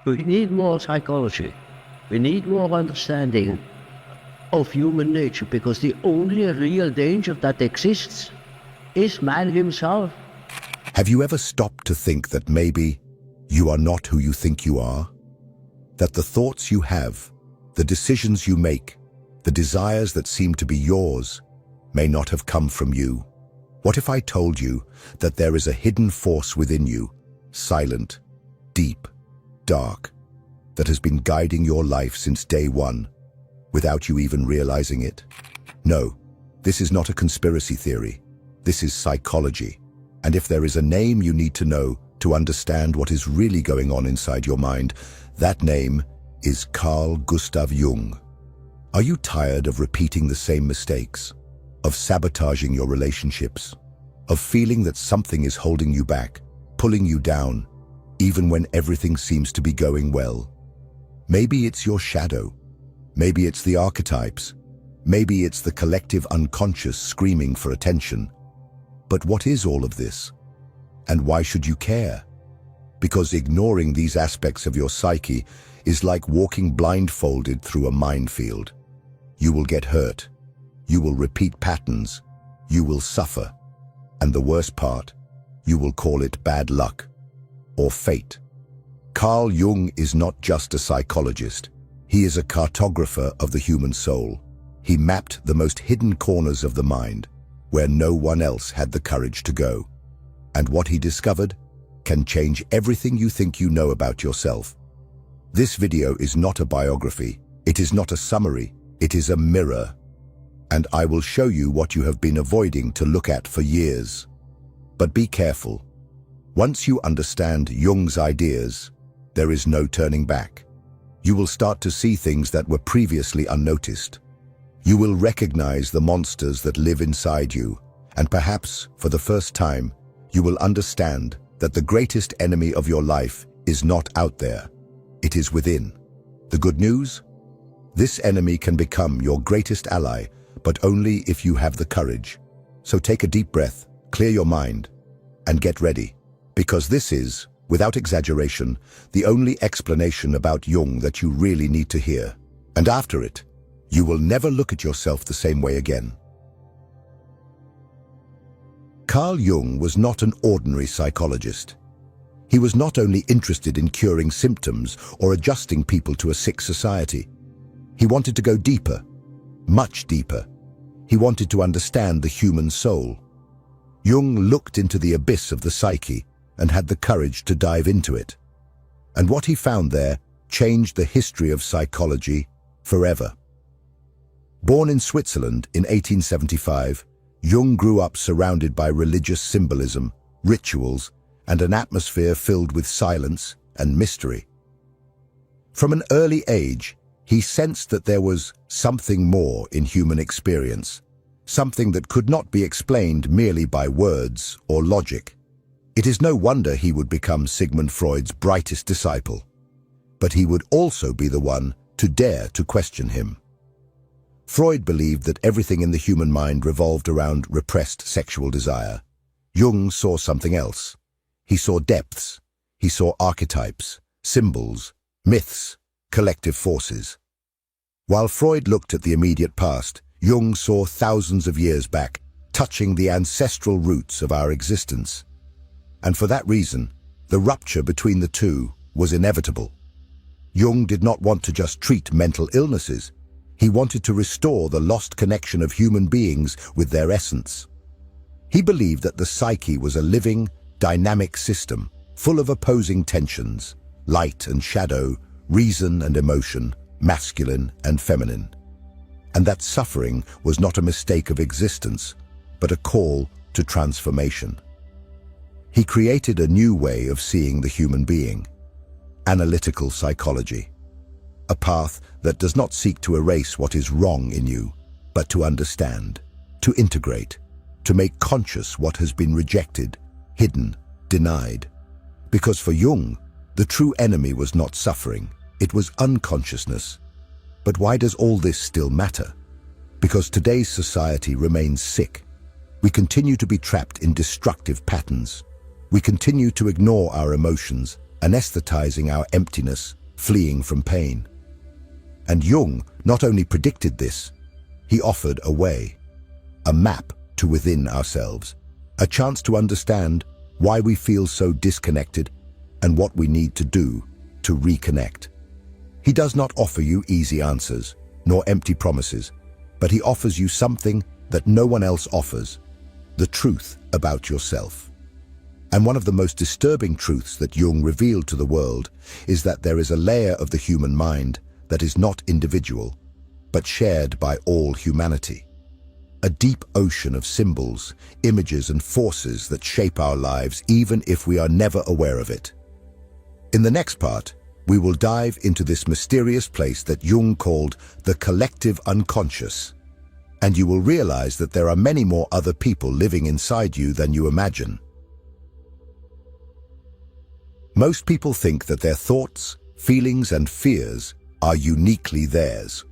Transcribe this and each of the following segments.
We need more psychology. We need more understanding of human nature, because the only real danger that exists is man himself. Have you ever stopped to think that maybe you are not who you think you are? That the thoughts you have, the decisions you make, the desires that seem to be yours may not have come from you? What if I told you that there is a hidden force within you, silent, deep, dark, that has been guiding your life since day one, without you even realizing it? No, this is not a conspiracy theory. This is psychology. And if there is a name you need to know to understand what is really going on inside your mind, that name is Carl Gustav Jung. Are you tired of repeating the same mistakes? Of sabotaging your relationships? Of feeling that something is holding you back, pulling you down, even when everything seems to be going well? Maybe it's your shadow. Maybe it's the archetypes. Maybe it's the collective unconscious screaming for attention. But what is all of this? And why should you care? Because ignoring these aspects of your psyche is like walking blindfolded through a minefield. You will get hurt. You will repeat patterns. You will suffer. And the worst part, you will call it bad luck or fate. Carl Jung is not just a psychologist. He is a cartographer of the human soul. He mapped the most hidden corners of the mind, where no one else had the courage to go. And what he discovered can change everything you think you know about yourself. This video is not a biography. It is not a summary. It is a mirror. And I will show you what you have been avoiding to look at for years. But be careful. Once you understand Jung's ideas, there is no turning back. You will start to see things that were previously unnoticed. You will recognize the monsters that live inside you, and perhaps, for the first time, you will understand that the greatest enemy of your life is not out there. It is within. The good news? This enemy can become your greatest ally, but only if you have the courage. So take a deep breath, clear your mind, and get ready. Because this is, without exaggeration, the only explanation about Jung that you really need to hear. And after it, you will never look at yourself the same way again. Carl Jung was not an ordinary psychologist. He was not only interested in curing symptoms or adjusting people to a sick society. He wanted to go deeper, much deeper. He wanted to understand the human soul. Jung looked into the abyss of the psyche and had the courage to dive into it. And what he found there changed the history of psychology forever. Born in Switzerland in 1875, Jung grew up surrounded by religious symbolism, rituals, and an atmosphere filled with silence and mystery. From an early age, he sensed that there was something more in human experience, something that could not be explained merely by words or logic. It is no wonder he would become Sigmund Freud's brightest disciple, but he would also be the one to dare to question him. Freud believed that everything in the human mind revolved around repressed sexual desire. Jung saw something else. He saw depths. He saw archetypes, symbols, myths, collective forces. While Freud looked at the immediate past, Jung saw thousands of years back, touching the ancestral roots of our existence. And for that reason, the rupture between the two was inevitable. Jung did not want to just treat mental illnesses. He wanted to restore the lost connection of human beings with their essence. He believed that the psyche was a living, dynamic system, full of opposing tensions, light and shadow, reason and emotion, masculine and feminine. And that suffering was not a mistake of existence, but a call to transformation. He created a new way of seeing the human being, analytical psychology. A path that does not seek to erase what is wrong in you, but to understand, to integrate, to make conscious what has been rejected, hidden, denied. Because for Jung, the true enemy was not suffering, it was unconsciousness. But why does all this still matter? Because today's society remains sick. We continue to be trapped in destructive patterns. We continue to ignore our emotions anesthetizing our emptiness, fleeing from pain. And Jung not only predicted this, he offered a way, a map to within ourselves, a chance to understand why we feel so disconnected and what we need to do to reconnect. He does not offer you easy answers, nor empty promises, but he offers you something that no one else offers, the truth about yourself. And one of the most disturbing truths that Jung revealed to the world is that there is a layer of the human mind that is not individual, but shared by all humanity. A deep ocean of symbols, images, and forces that shape our lives even if we are never aware of it. In the next part, we will dive into this mysterious place that Jung called the collective unconscious, and you will realize that there are many more other people living inside you than you imagine. Most people think that their thoughts, feelings, and fears are uniquely theirs,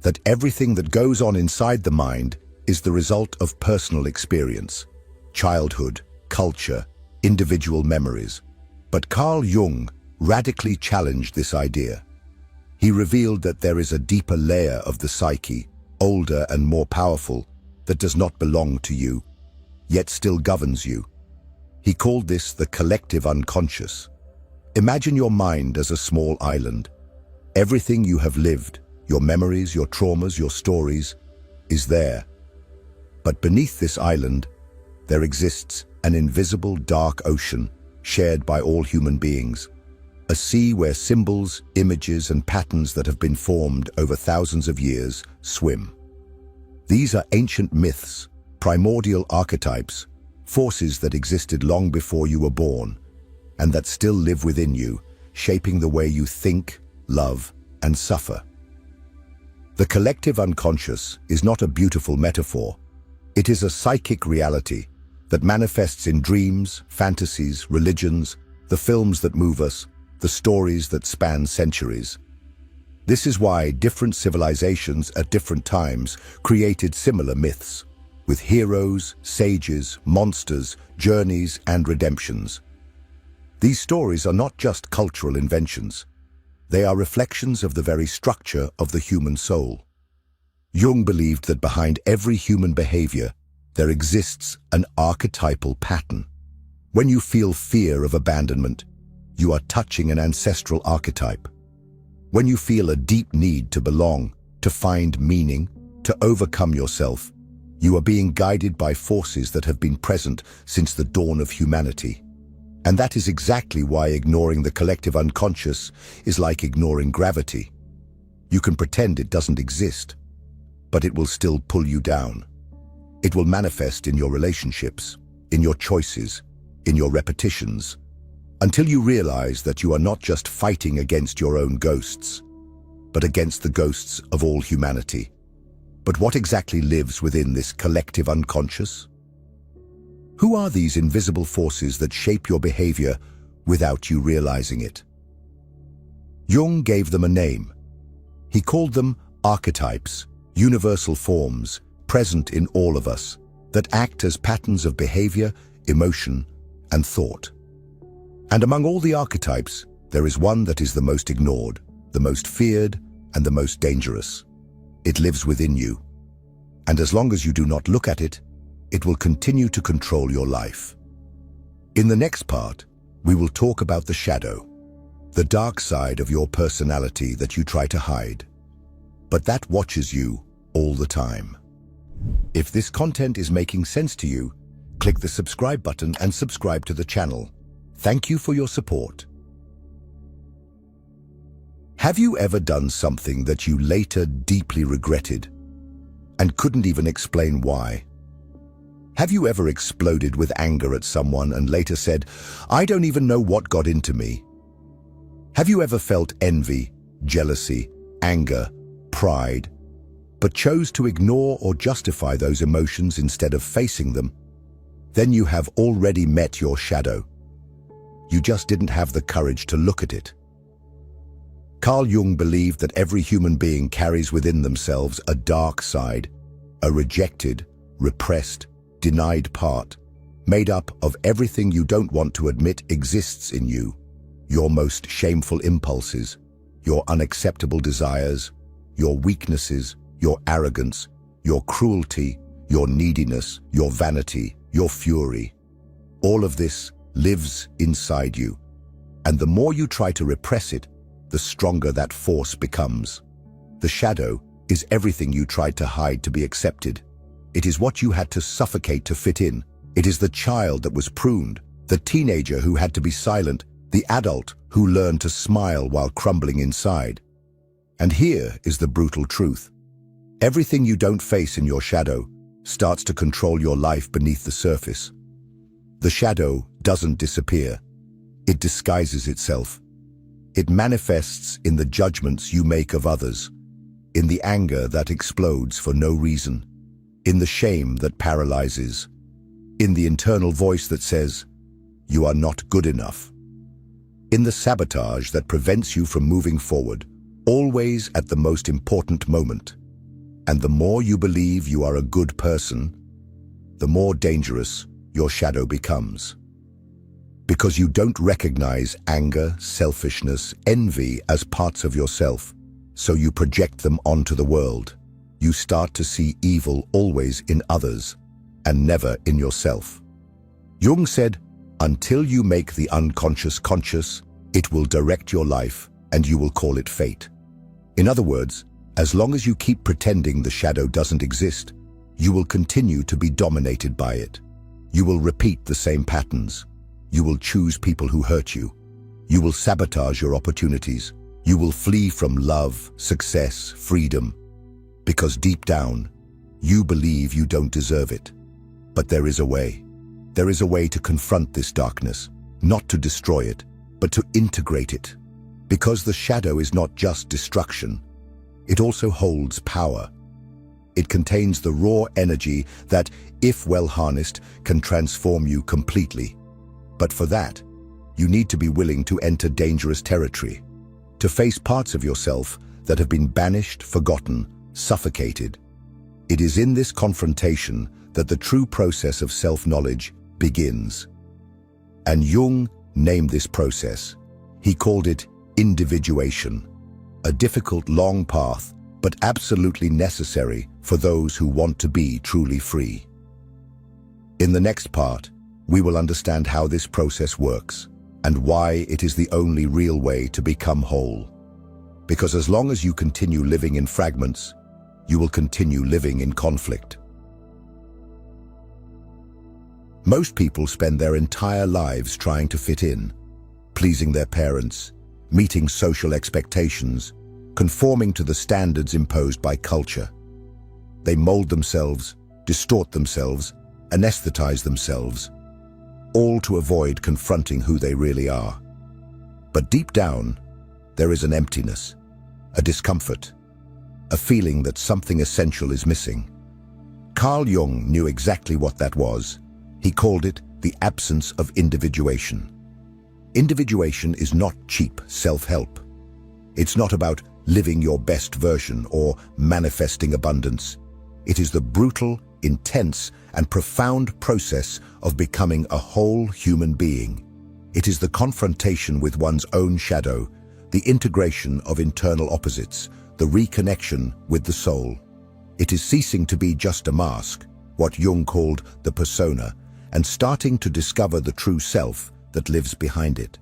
that everything that goes on inside the mind is the result of personal experience, childhood, culture, individual memories. But Carl Jung radically challenged this idea. He revealed that there is a deeper layer of the psyche, older and more powerful, that does not belong to you, yet still governs you. He called this the collective unconscious. Imagine your mind as a small island. Everything you have lived, your memories, your traumas, your stories, is there. But beneath this island, there exists an invisible dark ocean shared by all human beings. A sea where symbols, images, and patterns that have been formed over thousands of years swim. These are ancient myths, primordial archetypes, forces that existed long before you were born, and that still live within you, shaping the way you think, love, and suffer. The collective unconscious is not a beautiful metaphor. It is a psychic reality that manifests in dreams, fantasies, religions, the films that move us, the stories that span centuries. This is why different civilizations at different times created similar myths, with heroes, sages, monsters, journeys, and redemptions. These stories are not just cultural inventions. They are reflections of the very structure of the human soul. Jung believed that behind every human behavior, there exists an archetypal pattern. When you feel fear of abandonment, you are touching an ancestral archetype. When you feel a deep need to belong, to find meaning, to overcome yourself, you are being guided by forces that have been present since the dawn of humanity. And that is exactly why ignoring the collective unconscious is like ignoring gravity. You can pretend it doesn't exist, but it will still pull you down. It will manifest in your relationships, in your choices, in your repetitions, until you realize that you are not just fighting against your own ghosts, but against the ghosts of all humanity. But what exactly lives within this collective unconscious? Who are these invisible forces that shape your behavior without you realizing it? Jung gave them a name. He called them archetypes, universal forms, present in all of us, that act as patterns of behavior, emotion, and thought. And among all the archetypes, there is one that is the most ignored, the most feared, and the most dangerous. It lives within you. And as long as you do not look at it, it will continue to control your life. In the next part, we will talk about the shadow, the dark side of your personality that you try to hide, but that watches you all the time. If this content is making sense to you, click the subscribe button and subscribe to the channel. Thank you for your support. Have you ever done something that you later deeply regretted and couldn't even explain why? Have you ever exploded with anger at someone and later said, "I don't even know what got into me"? Have you ever felt envy, jealousy, anger, pride, but chose to ignore or justify those emotions instead of facing them? Then you have already met your shadow. You just didn't have the courage to look at it. Carl Jung believed that every human being carries within themselves a dark side, a rejected, repressed, denied part, made up of everything you don't want to admit exists in you. your most shameful impulses, your unacceptable desires, your weaknesses, your arrogance, your cruelty, your neediness, your vanity, your fury. All of this lives inside you, and the more you try to repress it, the stronger that force becomes. The shadow is everything you tried to hide to be accepted. It is what you had to suffocate to fit in. It is the child that was pruned, the teenager who had to be silent, the adult who learned to smile while crumbling inside. And here is the brutal truth. Everything you don't face in your shadow starts to control your life beneath the surface. The shadow doesn't disappear. It disguises itself. It manifests in the judgments you make of others, in the anger that explodes for no reason, in the shame that paralyzes, in the internal voice that says, "You are not good enough," in the sabotage that prevents you from moving forward, always at the most important moment. And the more you believe you are a good person, the more dangerous your shadow becomes. Because you don't recognize anger, selfishness, envy as parts of yourself, so you project them onto the world. You start to see evil always in others and never in yourself. Jung said, "Until you make the unconscious conscious, it will direct your life and you will call it fate." In other words, as long as you keep pretending the shadow doesn't exist, you will continue to be dominated by it. You will repeat the same patterns. You will choose people who hurt you. You will sabotage your opportunities. You will flee from love, success, freedom. Because deep down, you believe you don't deserve it. But there is a way. There is a way to confront this darkness, not to destroy it, but to integrate it. Because the shadow is not just destruction, it also holds power. It contains the raw energy that, if well harnessed, can transform you completely. But for that, you need to be willing to enter dangerous territory, to face parts of yourself that have been banished, forgotten, suffocated. It is in this confrontation that the true process of self-knowledge begins. And Jung named this process. He called it individuation, a difficult, long path, but absolutely necessary for those who want to be truly free. In the next part, we will understand how this process works and why it is the only real way to become whole. Because as long as you continue living in fragments, you will continue living in conflict. Most people spend their entire lives trying to fit in, pleasing their parents, meeting social expectations, conforming to the standards imposed by culture. They mold themselves, distort themselves, anesthetize themselves, all to avoid confronting who they really are. But deep down, there is an emptiness, a discomfort, a feeling that something essential is missing. Carl Jung knew exactly what that was. He called it the absence of individuation. Individuation is not cheap self-help. It's not about living your best version or manifesting abundance. It is the brutal, intense, and profound process of becoming a whole human being. It is the confrontation with one's own shadow, the integration of internal opposites, the reconnection with the soul. It is ceasing to be just a mask, what Jung called the persona, and starting to discover the true self that lives behind it.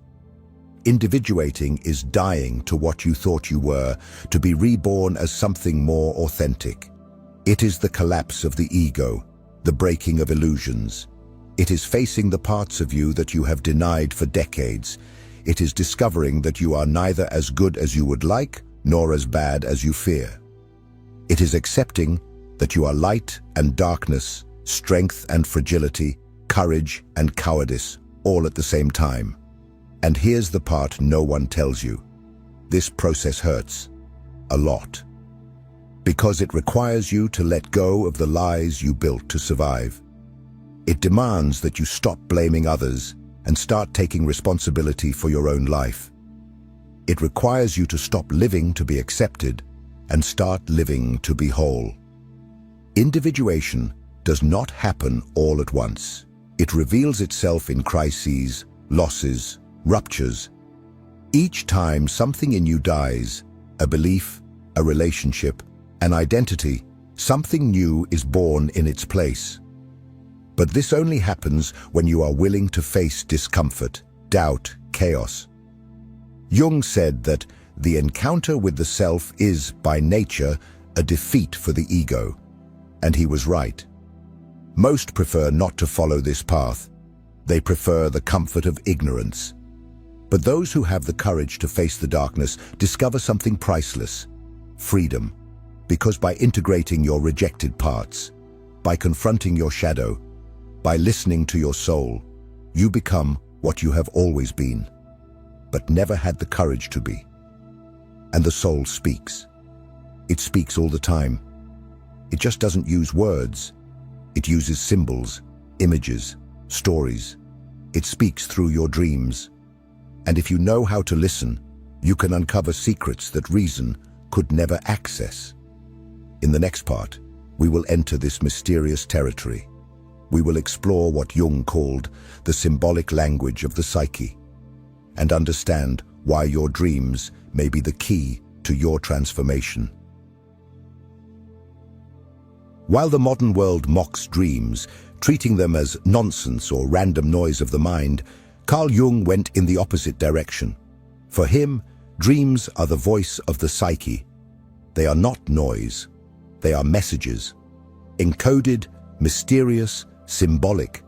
Individuating is dying to what you thought you were, to be reborn as something more authentic. It is the collapse of the ego, the breaking of illusions. It is facing the parts of you that you have denied for decades. It is discovering that you are neither as good as you would like, nor as bad as you fear. It is accepting that you are light and darkness, strength and fragility, courage and cowardice, all at the same time. And here's the part no one tells you. This process hurts a lot, because it requires you to let go of the lies you built to survive. It demands that you stop blaming others and start taking responsibility for your own life. It requires you to stop living to be accepted and start living to be whole. Individuation does not happen all at once. It reveals itself in crises, losses, ruptures, Each time something in you dies, a belief, a relationship, an identity, something new is born in its place. But this only happens when you are willing to face discomfort, doubt, chaos. Jung said that the encounter with the self is, by nature, a defeat for the ego. And he was right. Most prefer not to follow this path. They prefer the comfort of ignorance. But those who have the courage to face the darkness discover something priceless: freedom. Because by integrating your rejected parts, by confronting your shadow, by listening to your soul, you become what you have always been, but never had the courage to be. And the soul speaks. It speaks all the time. It just doesn't use words. It uses symbols, images, stories. It speaks through your dreams. And if you know how to listen, you can uncover secrets that reason could never access. In the next part, we will enter this mysterious territory. We will explore what Jung called the symbolic language of the psyche, and understand why your dreams may be the key to your transformation. While the modern world mocks dreams, treating them as nonsense or random noise of the mind, Carl Jung went in the opposite direction. For him, dreams are the voice of the psyche. They are not noise. They are messages, encoded, mysterious, symbolic,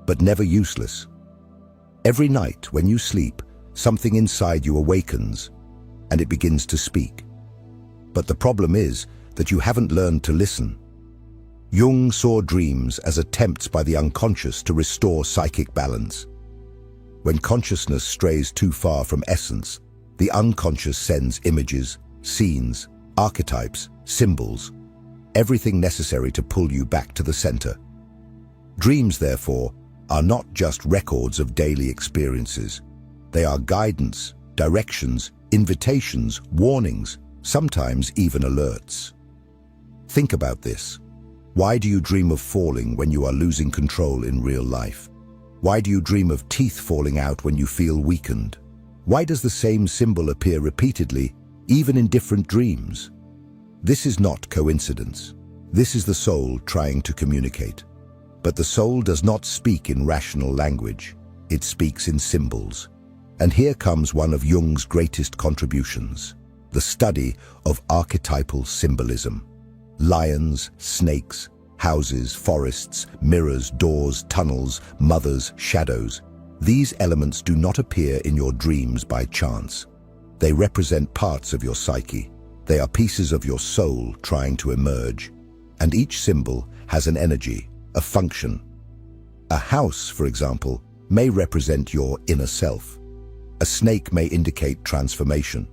but never useless. Every night when you sleep, something inside you awakens, and it begins to speak. But the problem is that you haven't learned to listen. Jung saw dreams as attempts by the unconscious to restore psychic balance. When consciousness strays too far from essence, the unconscious sends images, scenes, archetypes, symbols, everything necessary to pull you back to the center. Dreams, therefore, are not just records of daily experiences. They are guidance, directions, invitations, warnings, sometimes even alerts. Think about this. Why do you dream of falling when you are losing control in real life? Why do you dream of teeth falling out when you feel weakened? Why does the same symbol appear repeatedly, even in different dreams? This is not coincidence. This is the soul trying to communicate. But the soul does not speak in rational language. It speaks in symbols. And here comes one of Jung's greatest contributions: the study of archetypal symbolism. Lions, snakes, houses, forests, mirrors, doors, tunnels, mothers, shadows. These elements do not appear in your dreams by chance. They represent parts of your psyche. They are pieces of your soul trying to emerge. And each symbol has an energy, a function. A house, for example, may represent your inner self. A snake may indicate transformation.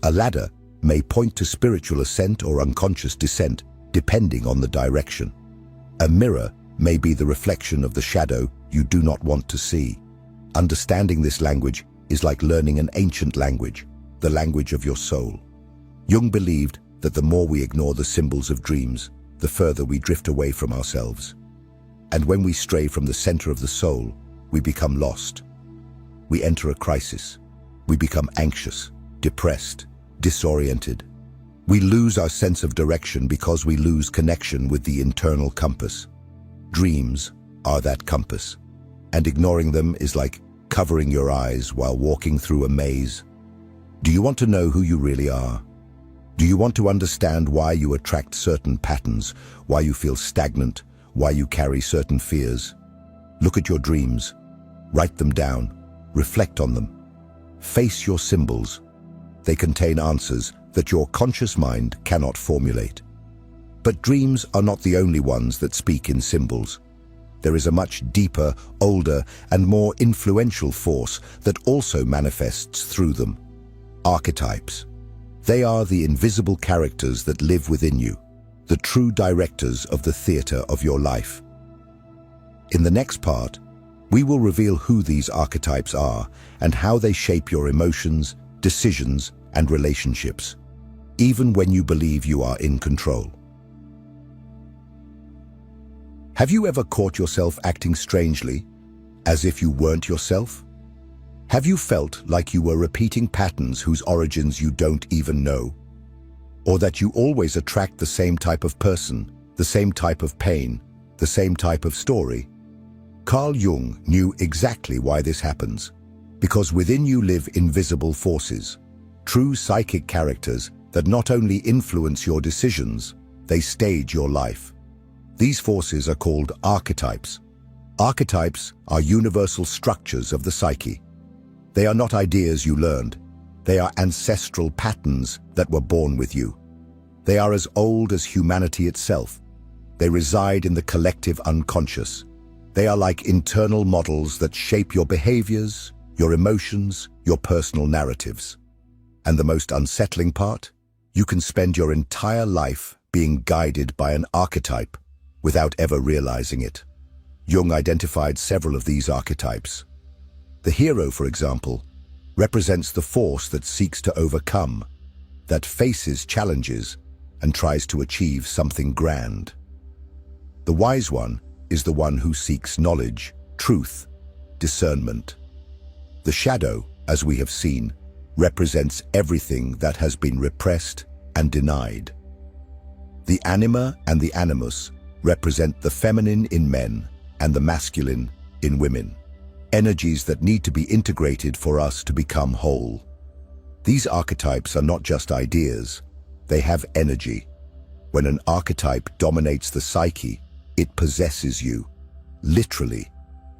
A ladder may point to spiritual ascent or unconscious descent, depending on the direction. A mirror may be the reflection of the shadow you do not want to see. Understanding this language is like learning an ancient language, the language of your soul. Jung believed that the more we ignore the symbols of dreams, the further we drift away from ourselves. And when we stray from the center of the soul, we become lost. We enter a crisis. We become anxious, depressed, disoriented. We lose our sense of direction because we lose connection with the internal compass. Dreams are that compass, and ignoring them is like covering your eyes while walking through a maze. Do you want to know who you really are? Do you want to understand why you attract certain patterns, why you feel stagnant, why you carry certain fears? Look at your dreams. Write them down. Reflect on them. Face your symbols. They contain answers that your conscious mind cannot formulate. But dreams are not the only ones that speak in symbols. There is a much deeper, older, and more influential force that also manifests through them: archetypes. They are the invisible characters that live within you, the true directors of the theater of your life. In the next part, we will reveal who these archetypes are and how they shape your emotions, decisions, and relationships, even when you believe you are in control. Have you ever caught yourself acting strangely, as if you weren't yourself? Have you felt like you were repeating patterns whose origins you don't even know? Or that you always attract the same type of person, the same type of pain, the same type of story? Carl Jung knew exactly why this happens. Because within you live invisible forces, true psychic characters that not only influence your decisions, they stage your life. These forces are called archetypes. Archetypes are universal structures of the psyche. They are not ideas you learned. They are ancestral patterns that were born with you. They are as old as humanity itself. They reside in the collective unconscious. They are like internal models that shape your behaviors, your emotions, your personal narratives. And the most unsettling part? You can spend your entire life being guided by an archetype without ever realizing it. Jung identified several of these archetypes. The hero, for example, represents the force that seeks to overcome, that faces challenges and tries to achieve something grand. The wise one is the one who seeks knowledge, truth, discernment. The shadow, as we have seen, represents everything that has been repressed and denied. The anima and the animus represent the feminine in men and the masculine in women, energies that need to be integrated for us to become whole. These archetypes are not just ideas, they have energy. When an archetype dominates the psyche, it possesses you. Literally,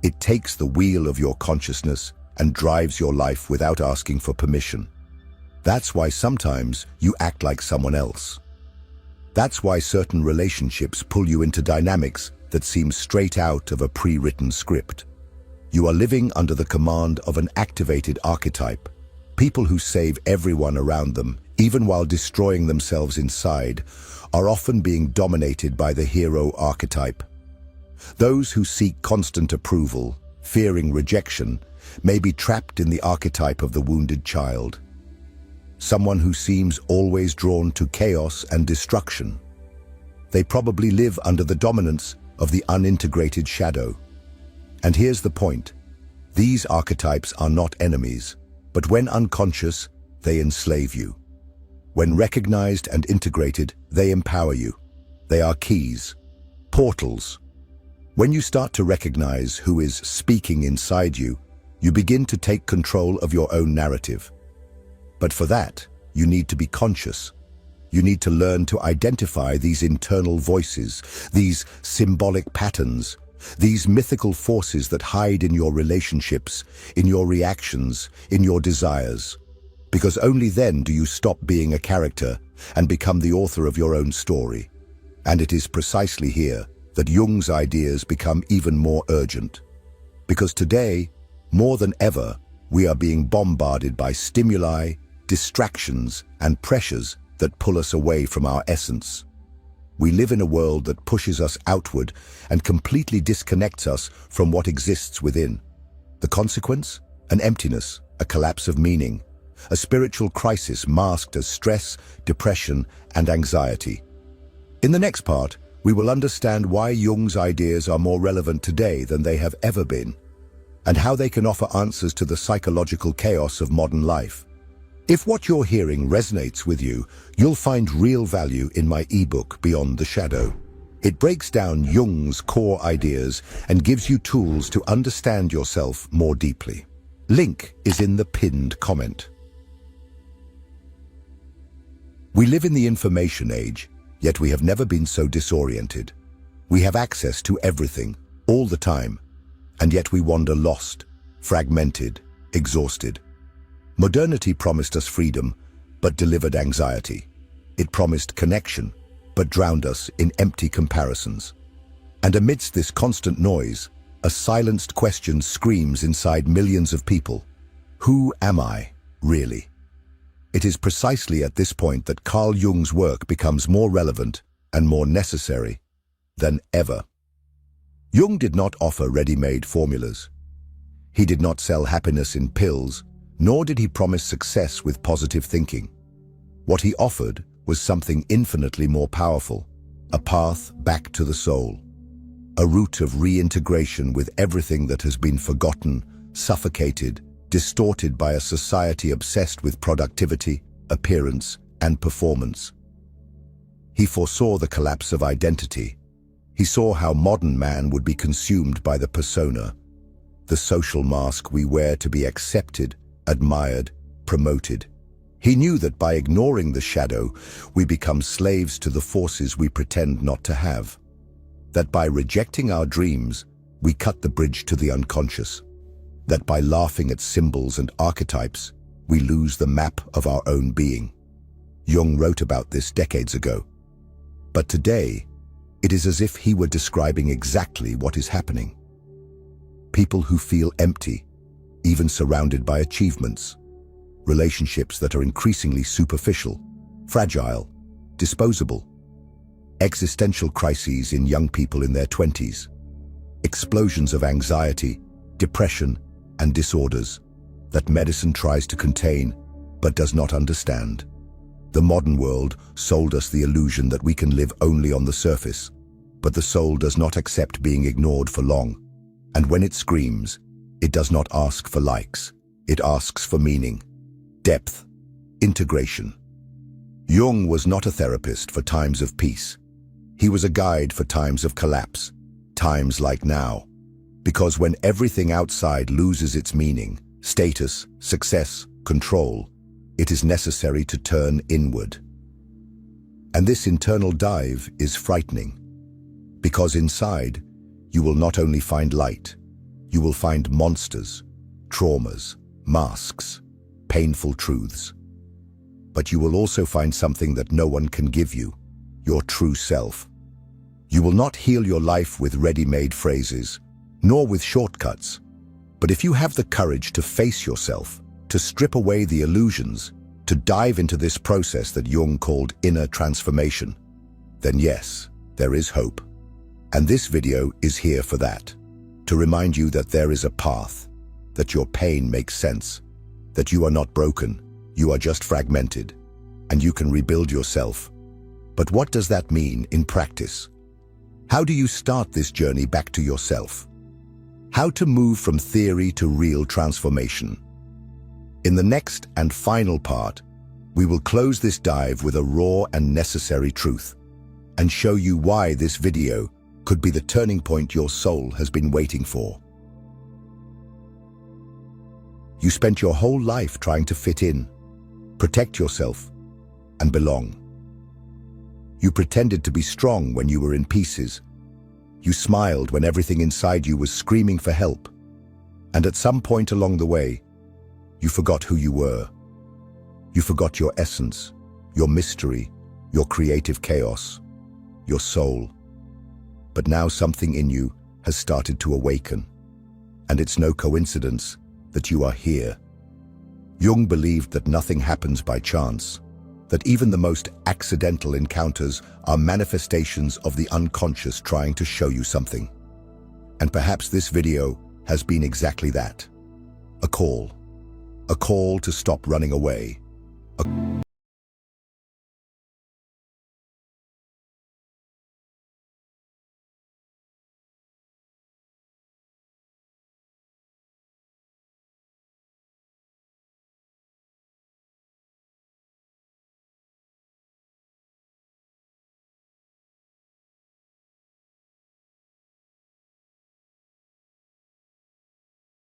it takes the wheel of your consciousness and drives your life without asking for permission. That's why sometimes you act like someone else. That's why certain relationships pull you into dynamics that seem straight out of a pre-written script. You are living under the command of an activated archetype. People who save everyone around them, even while destroying themselves inside, are often being dominated by the hero archetype. Those who seek constant approval, fearing rejection, may be trapped in the archetype of the wounded child. Someone who seems always drawn to chaos and destruction. They probably live under the dominance of the unintegrated shadow. And here's the point. These archetypes are not enemies, but when unconscious, they enslave you. When recognized and integrated, they empower you. They are keys, portals. When you start to recognize who is speaking inside you, you begin to take control of your own narrative. But for that, you need to be conscious. You need to learn to identify these internal voices, these symbolic patterns, these mythical forces that hide in your relationships, in your reactions, in your desires. Because only then do you stop being a character and become the author of your own story. And it is precisely here that Jung's ideas become even more urgent. Because today, more than ever, we are being bombarded by stimuli, distractions, and pressures that pull us away from our essence. We live in a world that pushes us outward and completely disconnects us from what exists within. The consequence? An emptiness, a collapse of meaning, a spiritual crisis masked as stress, depression, and anxiety. In the next part, we will understand why Jung's ideas are more relevant today than they have ever been, and how they can offer answers to the psychological chaos of modern life. If what you're hearing resonates with you, you'll find real value in my ebook, Beyond the Shadow. It breaks down Jung's core ideas and gives you tools to understand yourself more deeply. Link is in the pinned comment. We live in the information age, yet we have never been so disoriented. We have access to everything, all the time, and yet we wander lost, fragmented, exhausted. Modernity promised us freedom, but delivered anxiety. It promised connection, but drowned us in empty comparisons. And amidst this constant noise, a silenced question screams inside millions of people. Who am I, really? It is precisely at this point that Carl Jung's work becomes more relevant and more necessary than ever. Jung did not offer ready-made formulas. He did not sell happiness in pills, nor did he promise success with positive thinking. What he offered was something infinitely more powerful, a path back to the soul, a route of reintegration with everything that has been forgotten, suffocated, distorted by a society obsessed with productivity, appearance, and performance. He foresaw the collapse of identity. He saw how modern man would be consumed by the persona, the social mask we wear to be accepted, admired, promoted. He knew that by ignoring the shadow, we become slaves to the forces we pretend not to have. That by rejecting our dreams, we cut the bridge to the unconscious. That by laughing at symbols and archetypes, we lose the map of our own being. Jung wrote about this decades ago. But today, it is as if he were describing exactly what is happening. People who feel empty, even surrounded by achievements. Relationships that are increasingly superficial, fragile, disposable. Existential crises in young people in their 20s. Explosions of anxiety, depression, and disorders that medicine tries to contain but does not understand. The modern world sold us the illusion that we can live only on the surface, but the soul does not accept being ignored for long. And when it screams, it does not ask for likes. It asks for meaning, depth, integration. Jung was not a therapist for times of peace. He was a guide for times of collapse, times like now. Because when everything outside loses its meaning, status, success, control, it is necessary to turn inward. And this internal dive is frightening. Because inside, you will not only find light, you will find monsters, traumas, masks, painful truths. But you will also find something that no one can give you, your true self. You will not heal your life with ready-made phrases, nor with shortcuts. But if you have the courage to face yourself, to strip away the illusions, to dive into this process that Jung called inner transformation, then yes, there is hope. And this video is here for that, to remind you that there is a path, that your pain makes sense, that you are not broken, you are just fragmented, and you can rebuild yourself. But what does that mean in practice? How do you start this journey back to yourself? How to move from theory to real transformation? In the next and final part, we will close this dive with a raw and necessary truth, and show you why this video could be the turning point your soul has been waiting for. You spent your whole life trying to fit in, protect yourself, and belong. You pretended to be strong when you were in pieces. You smiled when everything inside you was screaming for help. And at some point along the way, you forgot who you were. You forgot your essence, your mystery, your creative chaos, your soul. But now something in you has started to awaken. And it's no coincidence that you are here. Jung believed that nothing happens by chance, that even the most accidental encounters are manifestations of the unconscious trying to show you something. And perhaps this video has been exactly that. A call to stop running away,